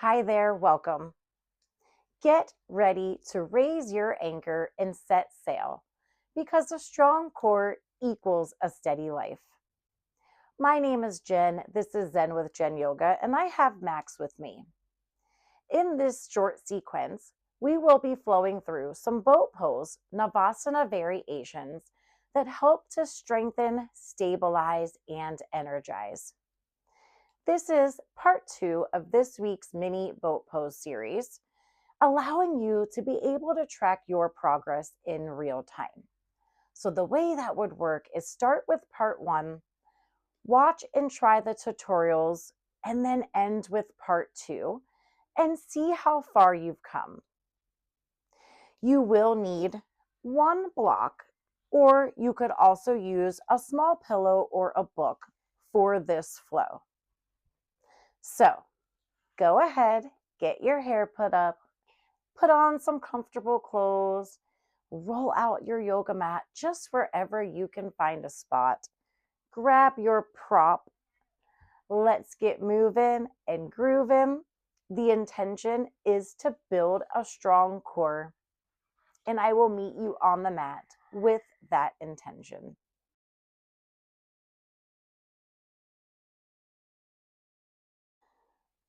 Hi there, welcome. Get ready to raise your anchor and set sail because a strong core equals a steady life. My name is Jen. This is Zen with Jen Yoga, and I have Max with me. In this short sequence, we will be flowing through some boat pose Navasana variations that help to strengthen, stabilize, and energize. This is part 2 of this week's mini boat pose series, allowing you to be able to track your progress in real time. So the way that would work is start with part 1, watch and try the tutorials, and then end with part 2 and see how far you've come. You will need one block, or you could also use a small pillow or a book for this flow. So go ahead, get your hair put up, put on some comfortable clothes, roll out your yoga mat just wherever you can find a spot. Grab your prop. Let's get moving and grooving. The intention is to build a strong core, and I will meet you on the mat with that intention.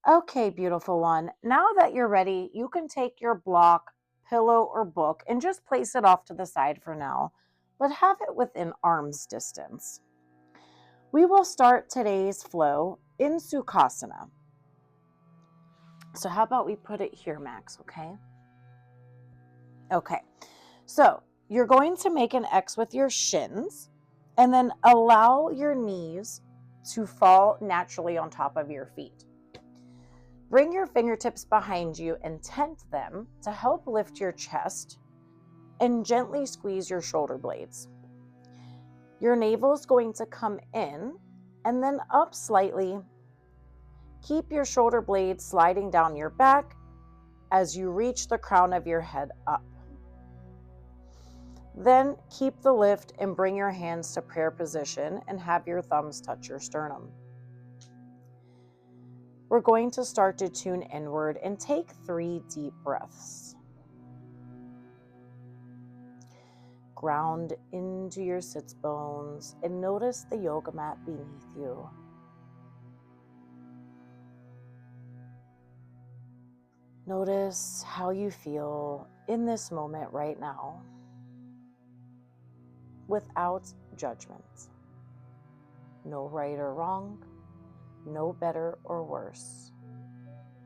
Okay, beautiful one. Now that you're ready, you can take your block, pillow, or book and just place it off to the side for now, but have it within arm's distance. We will start today's flow in Sukhasana. So how about we put it here, Max, okay? Okay, so you're going to make an X with your shins and then allow your knees to fall naturally on top of your feet. Bring your fingertips behind you and tent them to help lift your chest and gently squeeze your shoulder blades. Your navel is going to come in and then up slightly. Keep your shoulder blades sliding down your back as you reach the crown of your head up. Then keep the lift and bring your hands to prayer position and have your thumbs touch your sternum. We're going to start to tune inward and take 3 deep breaths. Ground into your sits bones and notice the yoga mat beneath you. Notice how you feel in this moment right now, without judgment. No right or wrong, no better or worse,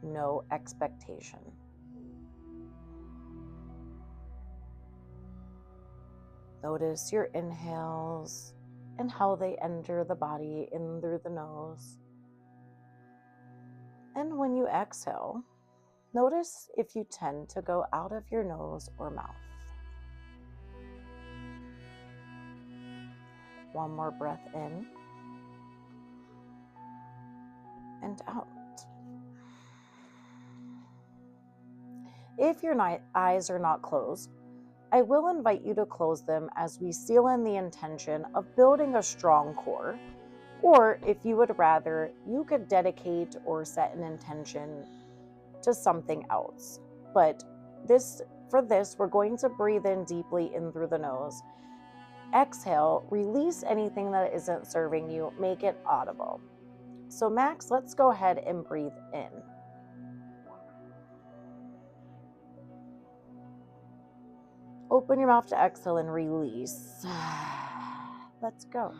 no expectation. Notice your inhales and how they enter the body in through the nose. And when you exhale, notice if you tend to go out of your nose or mouth. One more breath in and out. If your eyes are not closed, I will invite you to close them as we seal in the intention of building a strong core. Or if you would rather, you could dedicate or set an intention to something else. But for this, we're going to breathe in deeply in through the nose. Exhale, release anything that isn't serving you, make it audible. So Max, let's go ahead and breathe in. Open your mouth to exhale and release. Let's go.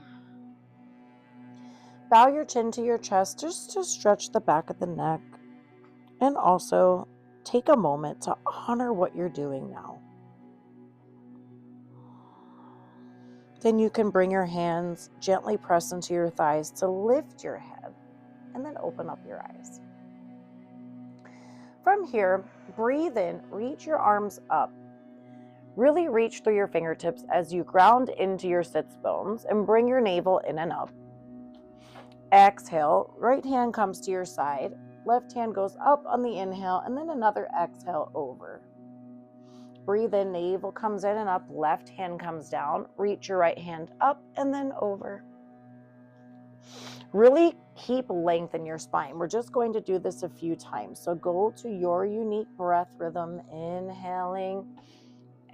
Bow your chin to your chest just to stretch the back of the neck. And also take a moment to honor what you're doing now. Then you can bring your hands, gently press into your thighs to lift your head, and then open up your eyes. From here, breathe in, reach your arms up. Really reach through your fingertips as you ground into your sits bones and bring your navel in and up. Exhale, right hand comes to your side, left hand goes up on the inhale, and then another exhale over. Breathe in, navel comes in and up, left hand comes down, reach your right hand up and then over. Really Keep length in your spine. We're just going to do this a few times. So go to your unique breath rhythm, inhaling,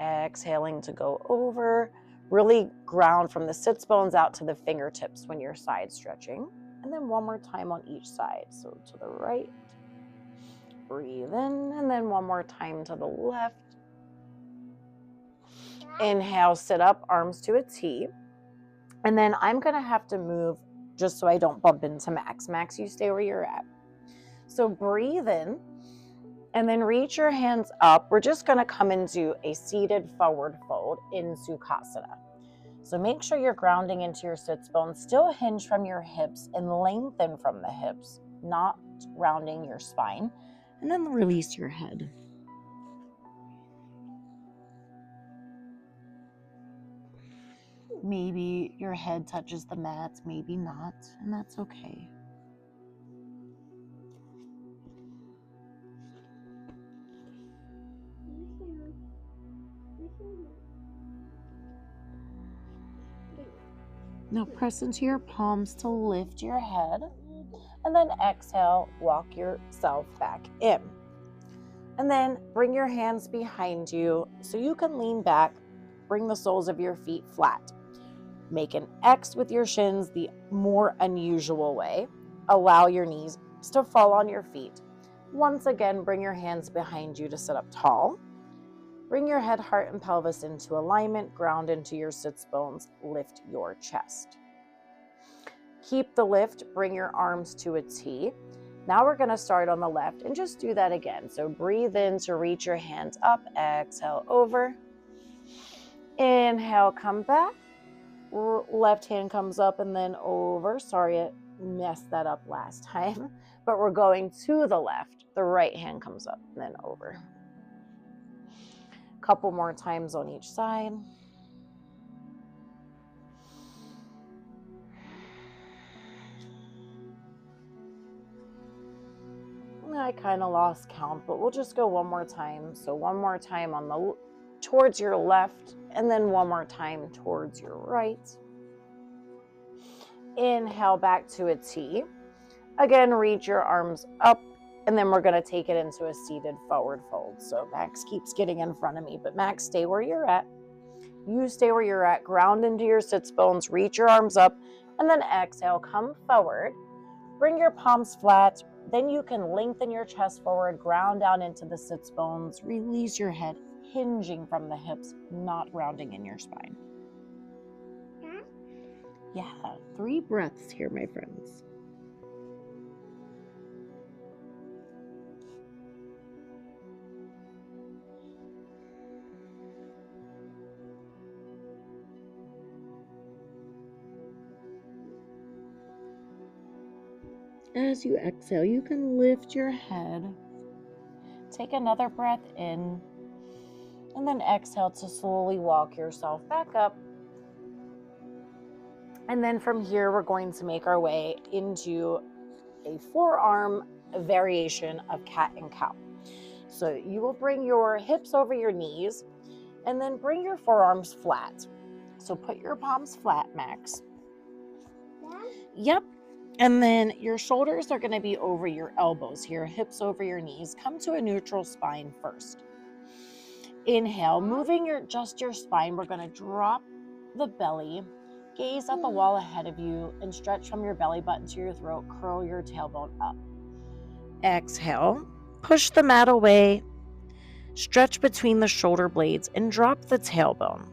exhaling to go over. Really ground from the sits bones out to the fingertips when you're side stretching. And then one more time on each side. So to the right, breathe in, and then one more time to the left. Inhale, sit up, arms to a T. And then I'm going to have to move just so I don't bump into Max. Max, you stay where you're at. So breathe in and then reach your hands up. We're just going to come into a seated forward fold in Sukhasana. So make sure you're grounding into your sits bones, still hinge from your hips and lengthen from the hips, not rounding your spine. And then release your head. Maybe your head touches the mat, maybe not, and that's okay. Now press into your palms to lift your head, and then exhale, walk yourself back in. And then bring your hands behind you so you can lean back, bring the soles of your feet flat. Make an X with your shins the more unusual way. Allow your knees to fall on your feet. Once again, bring your hands behind you to sit up tall. Bring your head, heart, and pelvis into alignment. Ground into your sits bones. Lift your chest. Keep the lift. Bring your arms to a T. Now we're going to start on the left and just do that again. So breathe in to reach your hands up. Exhale over. Inhale, come back. Left hand comes up and then over. Sorry, I messed that up last time. But we're going to the left. The right hand comes up and then over. Couple more times on each side. I kind of lost count, but we'll just go one more time. So one more time on the towards your left, and then one more time towards your right. Inhale back to a T. Again, reach your arms up, and then we're going to take it into a seated forward fold. So Max keeps getting in front of me, but Max, stay where you're at. You stay where you're at. Ground into your sits bones. Reach your arms up, and then exhale. Come forward. Bring your palms flat. Then you can lengthen your chest forward. Ground down into the sits bones. Release your head, hinging from the hips, not rounding in your spine. Yeah, 3 breaths here, my friends. As you exhale, you can lift your head. Take another breath in, and then exhale to slowly walk yourself back up. And then from here, we're going to make our way into a forearm variation of cat and cow. So you will bring your hips over your knees, and then bring your forearms flat. So put your palms flat, Max. Yep. And then your shoulders are going to be over your elbows here, hips over your knees. Come to a neutral spine first. Inhale, moving your spine. We're going to drop the belly, gaze at the wall ahead of you, and stretch from your belly button to your throat. Curl your tailbone up. Exhale, push the mat away, stretch between the shoulder blades, and drop the tailbone.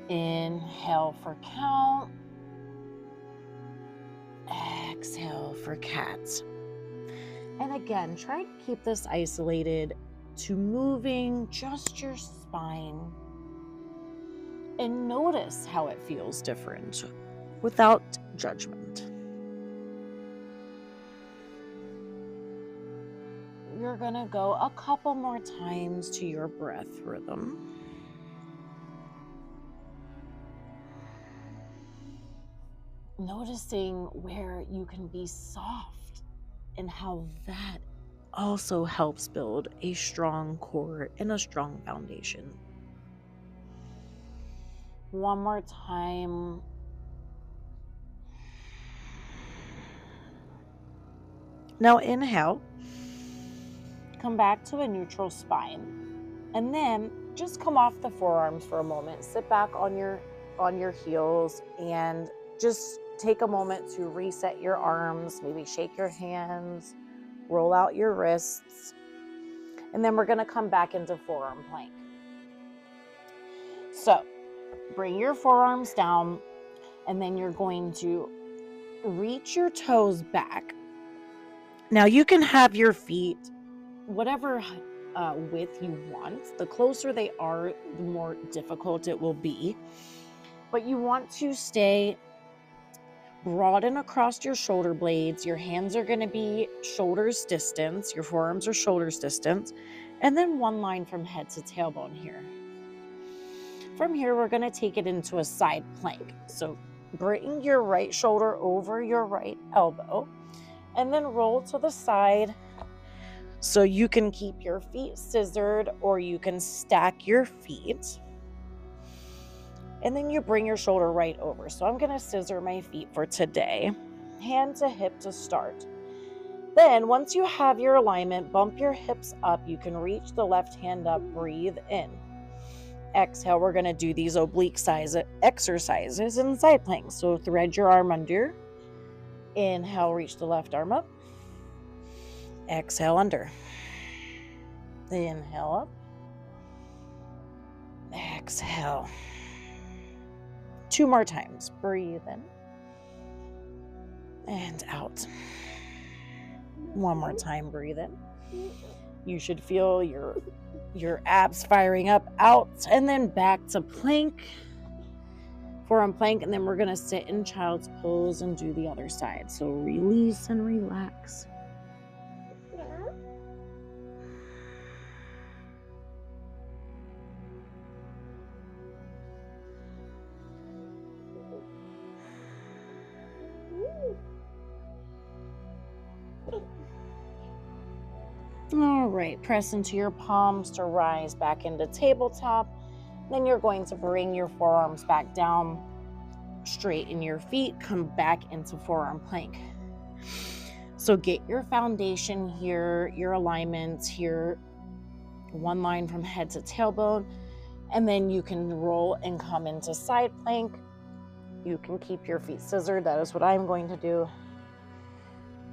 Inhale for count. Exhale for cat. And again, try to keep this isolated to moving just your spine. And notice how it feels different without judgment. You're going to go a couple more times to your breath rhythm. Noticing where you can be soft and how that also helps build a strong core and a strong foundation. One more time. Now inhale, come back to a neutral spine, and then just come off the forearms for a moment. Sit back on your heels and just take a moment to reset your arms, maybe shake your hands, roll out your wrists, and then we're going to come back into forearm plank. So bring your forearms down, and then you're going to reach your toes back. Now you can have your feet whatever width you want. The closer they are, the more difficult it will be. But you want to stay broad and across your shoulder blades. Your hands are going to be shoulders distance. Your forearms are shoulders distance. And then one line from head to tailbone here. From here, we're going to take it into a side plank. So bring your right shoulder over your right elbow and then roll to the side. So you can keep your feet scissored or you can stack your feet. And then you bring your shoulder right over. So I'm going to scissor my feet for today. Hand to hip to start. Then once you have your alignment, bump your hips up. You can reach the left hand up, breathe in. Exhale, we're going to do these oblique size exercises in side planks. So thread your arm under. Inhale, reach the left arm up. Exhale, under. Inhale up. Exhale. 2 more times. Breathe in. And out. 1 more time. Breathe in. You should feel your abs firing up, out, and then back to plank. Forearm plank, and then we're going to sit in child's pose and do the other side. So release and relax. All right, press into your palms to rise back into tabletop. Then you're going to bring your forearms back down, straighten your feet, come back into forearm plank. So get your foundation here, your alignment here, one line from head to tailbone, and then you can roll and come into side plank. You can keep your feet scissored. That is what I'm going to do.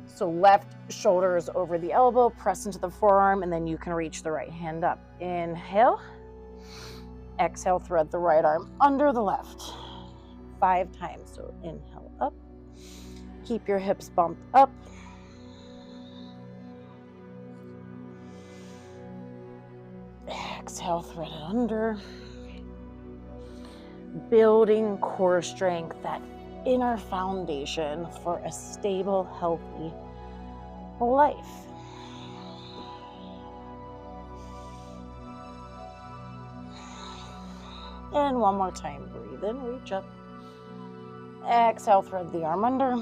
So left shoulder is over the elbow, press into the forearm, and then you can reach the right hand up. Inhale. Exhale, thread the right arm under the left. 5 times. So inhale up. Keep your hips bumped up. Exhale, thread it under. Building core strength, that inner foundation for a stable, healthy life. And 1 more time, breathe in, reach up. Exhale, thread the arm under.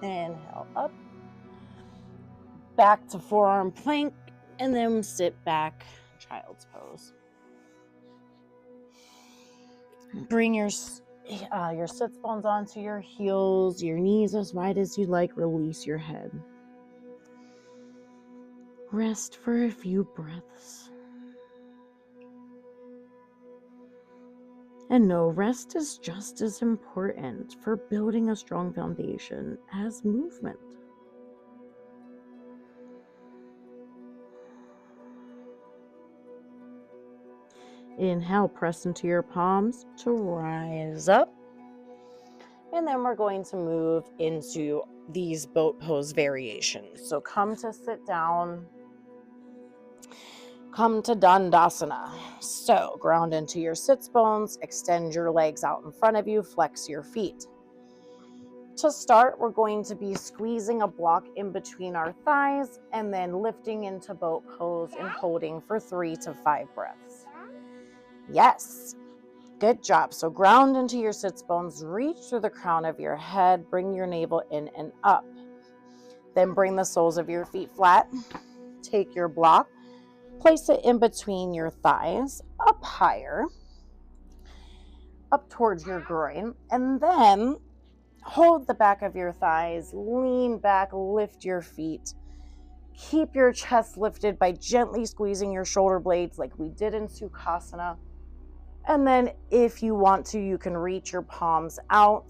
Inhale up. Back to forearm plank, and then sit back, child's pose. Bring your sits bones onto your heels, your knees as wide as you like. Release your head. Rest for a few breaths. And know rest is just as important for building a strong foundation as movement. Inhale, press into your palms to rise up. And then we're going to move into these boat pose variations. So come to sit down. Come to Dandasana. So ground into your sits bones, extend your legs out in front of you, flex your feet. To start, we're going to be squeezing a block in between our thighs and then lifting into boat pose and holding for 3 to 5 breaths. Yes, good job. So ground into your sits bones, reach through the crown of your head, bring your navel in and up. Then bring the soles of your feet flat. Take your block, place it in between your thighs, up higher, up towards your groin, and then Hold the back of your thighs, lean back, lift your feet. Keep your chest lifted by gently squeezing your shoulder blades like we did in Sukhasana. And then if you want to, you can reach your palms out.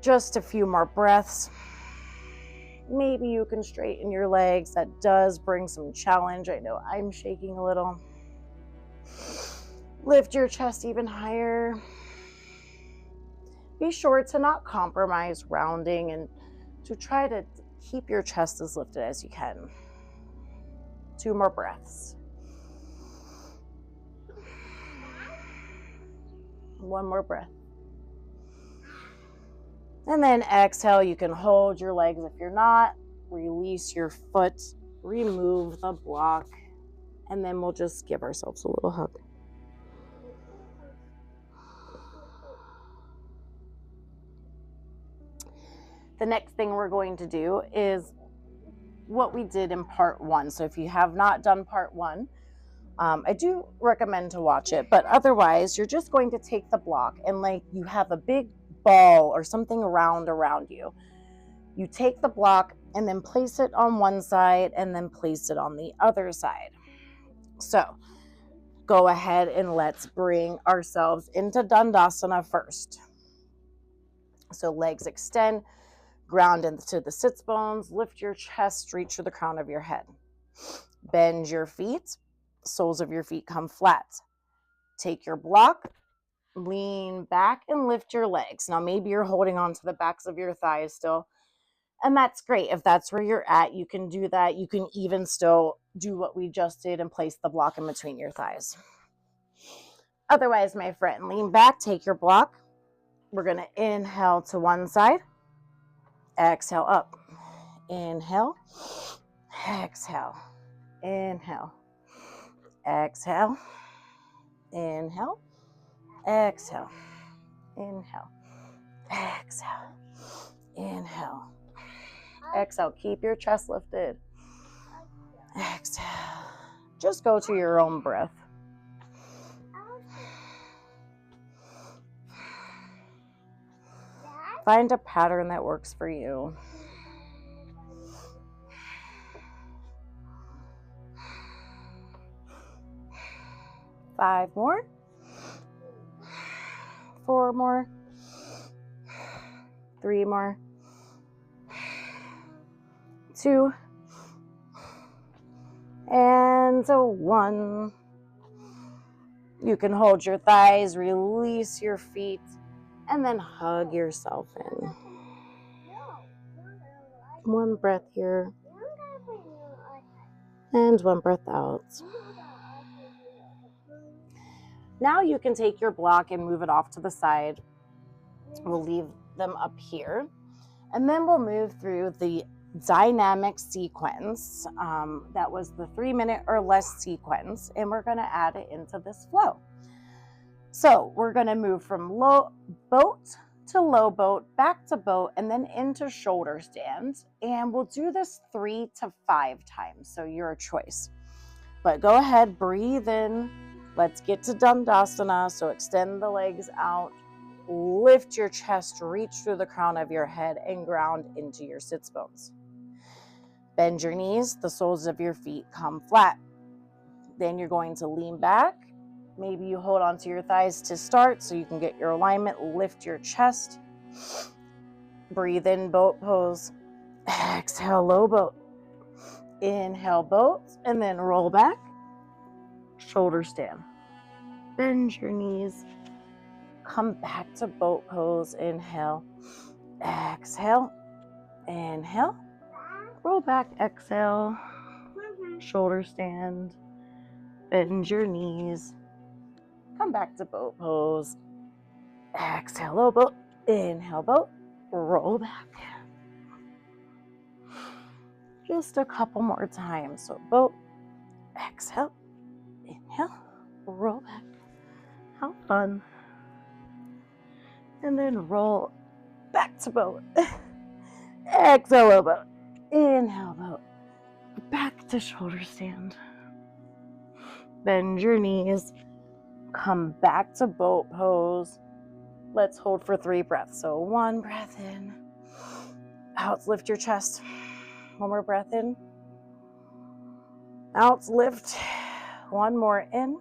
Just a few more breaths. Maybe you can straighten your legs. That does bring some challenge. I know I'm shaking a little. Lift your chest even higher. Be sure to not compromise rounding and to try to keep your chest as lifted as you can. 2 more breaths. 1 more breath. And then exhale, you can hold your legs if you're not. Release your foot, remove the block, and then we'll just give ourselves a little hug. The next thing we're going to do is what we did in part 1. So if you have not done part 1, I do recommend to watch it, but otherwise you're just going to take the block and like you have a big ball or something round around you. You take the block and then place it on one side and then place it on the other side. So go ahead and let's bring ourselves into Dandasana first. So legs extend, ground into the sits bones, lift your chest, reach to the crown of your head. Bend your feet, soles of your feet come flat. Take your block, lean back and lift your legs. Now maybe you're holding on to the backs of your thighs still, and that's great. If that's where you're at, you can do that. You can even still do what we just did and place the block in between your thighs. Otherwise, my friend, lean back, take your block. We're going to inhale to one side, exhale up. Inhale, exhale, inhale, exhale, inhale, exhale, inhale, exhale, inhale, exhale. Keep your chest lifted. Exhale. Just go to your own breath. Find a pattern that works for you. Five more. 4 more. 3 more. 2. And 1. You can hold your thighs, release your feet, and then hug yourself in. 1 breath here. And 1 breath out. Now you can take your block and move it off to the side. We'll leave them up here. And then we'll move through the dynamic sequence. That was the 3-minute or less sequence. And we're going to add it into this flow. So we're going to move from low boat to low boat, back to boat, and then into shoulder stand. And we'll do this 3 to 5 times. So your choice. But go ahead, breathe in. Let's get to Dandasana. So extend the legs out, lift your chest, reach through the crown of your head and ground into your sits bones. Bend your knees, the soles of your feet come flat. Then you're going to lean back. Maybe you hold onto your thighs to start so you can get your alignment, lift your chest. Breathe in, boat pose. Exhale, low boat. Inhale, boat, and then roll back. Shoulder stand. Bend your knees. Come back to boat pose. Inhale. Exhale. Inhale. Roll back. Exhale. Shoulder stand. Bend your knees. Come back to boat pose. Exhale, low boat. Inhale, boat. Roll back. Just a couple more times. So boat. Exhale. Inhale, roll back. How fun. And then roll back to boat. Exhale, low boat. Inhale, boat. Back to shoulder stand. Bend your knees. Come back to boat pose. Let's hold for 3 breaths. So 1 breath in, out, lift your chest. 1 more breath in, out, lift. 1 more in.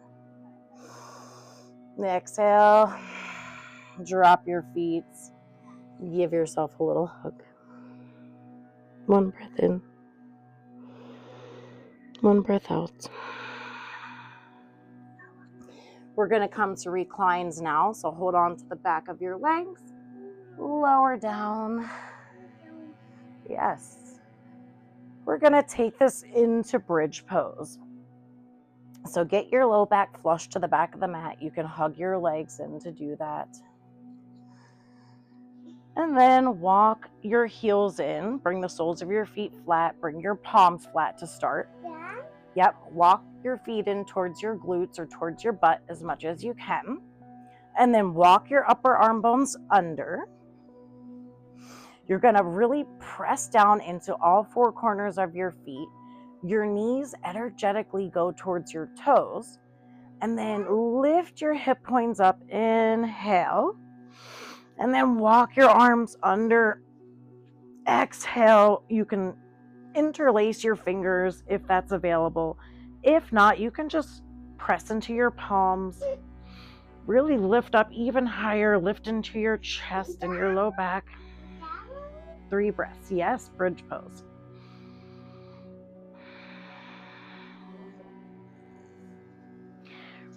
Exhale, drop your feet. Give yourself a little hug. 1 breath in, 1 breath out. We're going to come to reclines now. So hold on to the back of your legs. Lower down. Yes. We're going to take this into bridge pose. So get your low back flush to the back of the mat. You can hug your legs in to do that. And then walk your heels in. Bring the soles of your feet flat. Bring your palms flat to start. Yeah. Yep. Walk your feet in towards your glutes or towards your butt as much as you can. And then walk your upper arm bones under. You're going to really press down into all 4 corners of your feet. Your knees energetically go towards your toes. And then lift your hip points up. Inhale. And then walk your arms under. Exhale. You can interlace your fingers if that's available. If not, you can just press into your palms. Really lift up even higher. Lift into your chest and your low back. 3 breaths. Yes, bridge pose.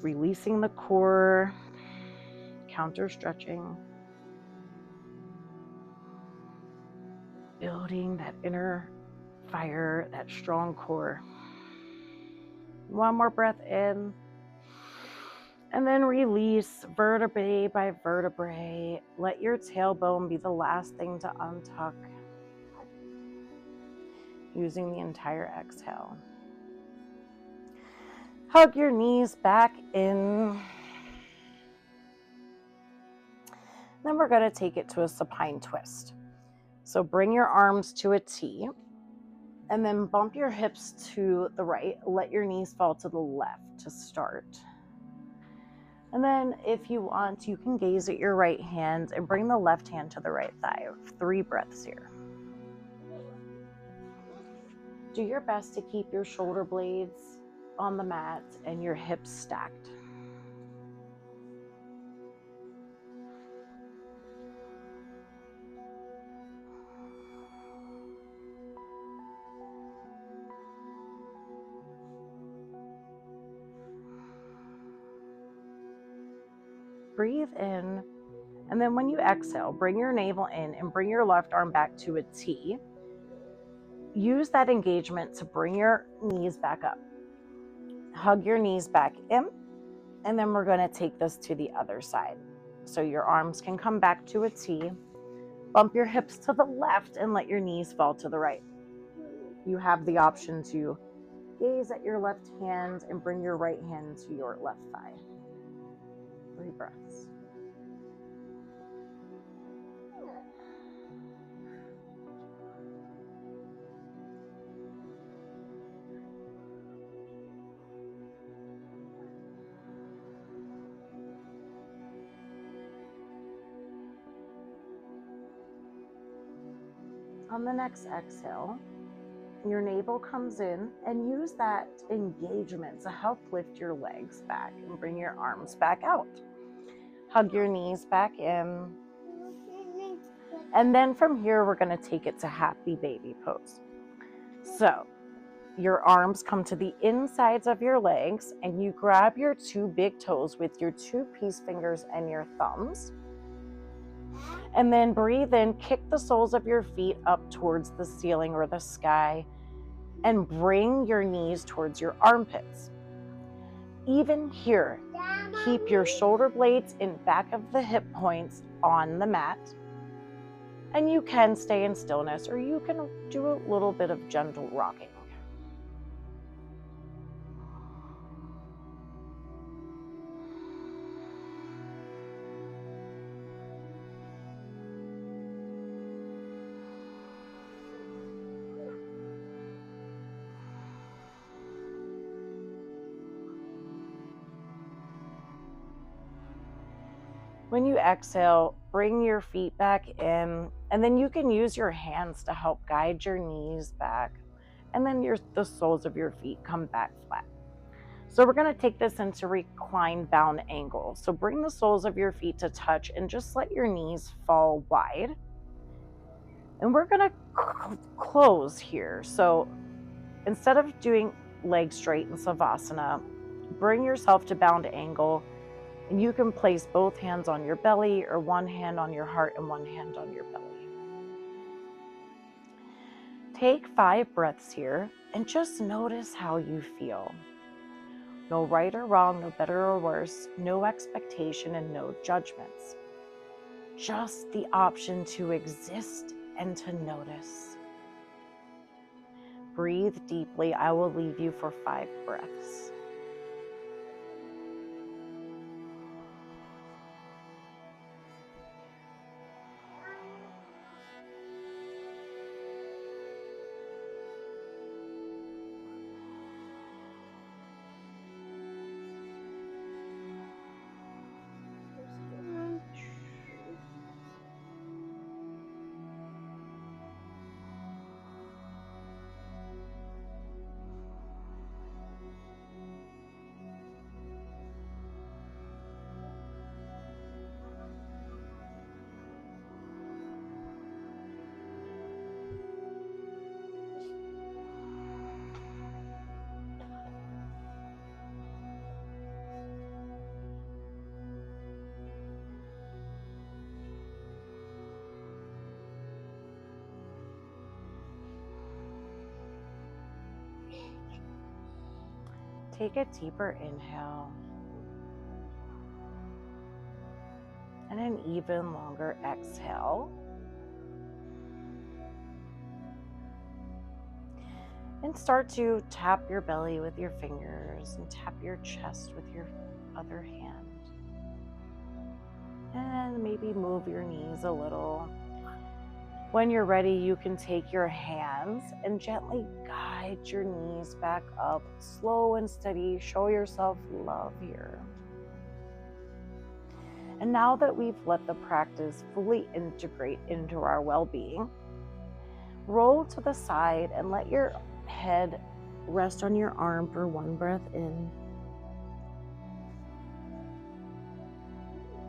Releasing the core. Counter stretching. Building that inner fire, that strong core. 1 more breath in. And then release vertebrae by vertebrae. Let your tailbone be the last thing to untuck. Using the entire exhale. Hug your knees back in. Then we're going to take it to a supine twist. So bring your arms to a T. And then bump your hips to the right. Let your knees fall to the left to start. And then if you want, you can gaze at your right hand and bring the left hand to the right thigh. 3 breaths here. Do your best to keep your shoulder blades on the mat and your hips stacked. Breathe in, and then when you exhale, bring your navel in and bring your left arm back to a T. Use that engagement to bring your knees back up. Hug your knees back in, and then we're going to take this to the other side. So your arms can come back to a T. Bump your hips to the left and let your knees fall to the right. You have the option to gaze at your left hand and bring your right hand to your left thigh. 3 breaths. On the next exhale, your navel comes in and use that engagement to help lift your legs back and bring your arms back out. Hug your knees back in. And then from here, we're going to take it to happy baby pose. So your arms come to the insides of your legs and you grab your 2 big toes with your 2 peace fingers and your thumbs. And then breathe in, kick the soles of your feet up towards the ceiling or the sky, and bring your knees towards your armpits. Even here, keep your shoulder blades in back of the hip points on the mat. And you can stay in stillness or you can do a little bit of gentle rocking. When you exhale, bring your feet back in, and then you can use your hands to help guide your knees back, and then the soles of your feet come back flat. So we're going to take this into reclined bound angle. So bring the soles of your feet to touch and just let your knees fall wide. And we're going to close here. So instead of doing legs straight in Savasana, bring yourself to bound angle, and you can place both hands on your belly or one hand on your heart and one hand on your belly. Take 5 breaths here and just notice how you feel. No right or wrong, no better or worse, no expectation and no judgments. Just the option to exist and to notice. Breathe deeply. I will leave you for 5 breaths. Take a deeper inhale and an even longer exhale. And start to tap your belly with your fingers and tap your chest with your other hand. And maybe move your knees a little. When you're ready, you can take your hands and gently guide your knees back up, slow and steady. Show yourself love here. And now that we've let the practice fully integrate into our well-being, roll to the side and let your head rest on your arm for 1 breath in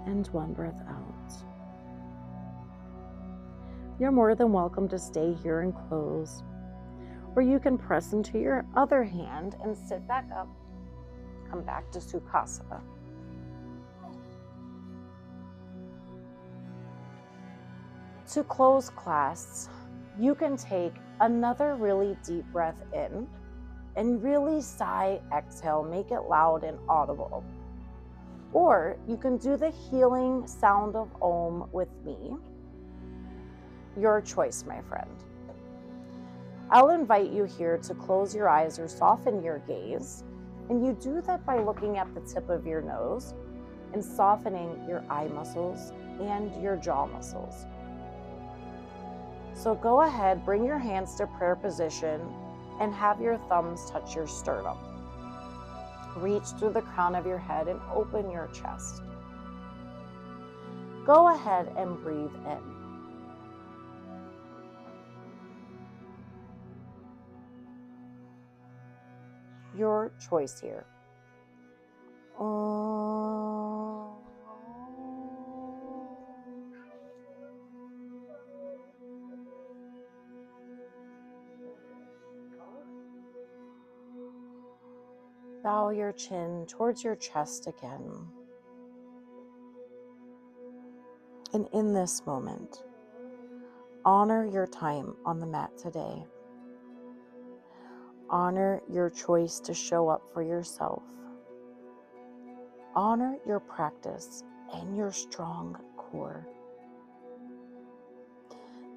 and 1 breath out. You're more than welcome to stay here and close, or you can press into your other hand and sit back up. Come back to Sukhasana. To close class, you can take another really deep breath in and really sigh, exhale, make it loud and audible. Or you can do the healing sound of Om with me. Your choice, my friend. I'll invite you here to close your eyes or soften your gaze, and you do that by looking at the tip of your nose and softening your eye muscles and your jaw muscles. So go ahead, bring your hands to prayer position and have your thumbs touch your sternum. Reach through the crown of your head and open your chest. Go ahead and breathe in. Your choice here. Bow your chin towards your chest again. And in this moment, honor your time on the mat today. Honor your choice to show up for yourself. Honor your practice and your strong core.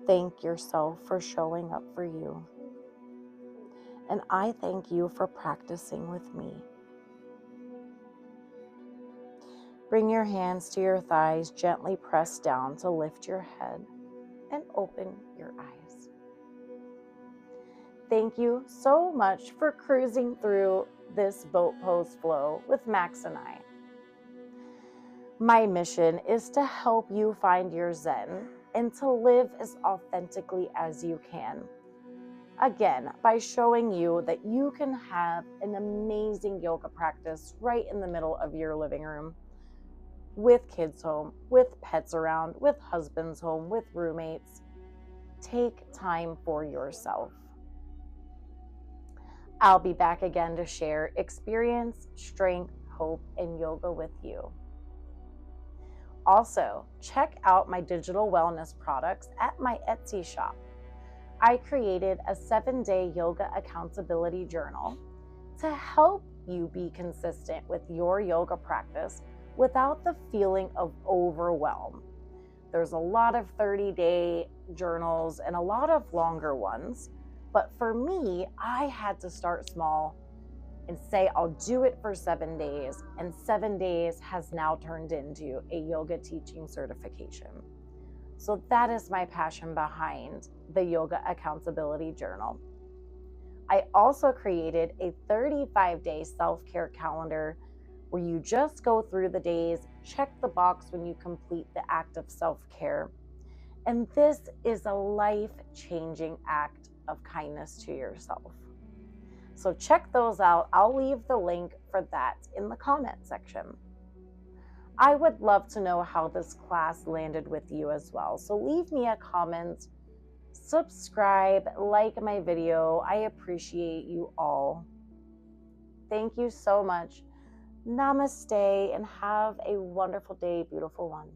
Thank yourself for showing up for you. And I thank you for practicing with me. Bring your hands to your thighs, gently press down to lift your head and open your eyes. Thank you so much for cruising through this boat pose flow with Max and I. My mission is to help you find your Zen and to live as authentically as you can. Again, by showing you that you can have an amazing yoga practice right in the middle of your living room, with kids home, with pets around, with husbands home, with roommates. Take time for yourself. I'll be back again to share experience, strength, hope, and yoga with you. Also, check out my digital wellness products at my Etsy shop. I created a 7-day yoga accountability journal to help you be consistent with your yoga practice without the feeling of overwhelm. There's a lot of 30-day journals and a lot of longer ones, but for me, I had to start small and say I'll do it for 7 days, and 7 days has now turned into a yoga teaching certification. So that is my passion behind the Yoga Accountability Journal. I also created a 35-day self-care calendar where you just go through the days, check the box when you complete the act of self-care. And this is a life-changing act of kindness to yourself. So check those out. I'll leave the link for that in the comment section. I would love to know how this class landed with you as well. So leave me a comment, subscribe, like my video. I appreciate you all. Thank you so much. Namaste and have a wonderful day, beautiful one.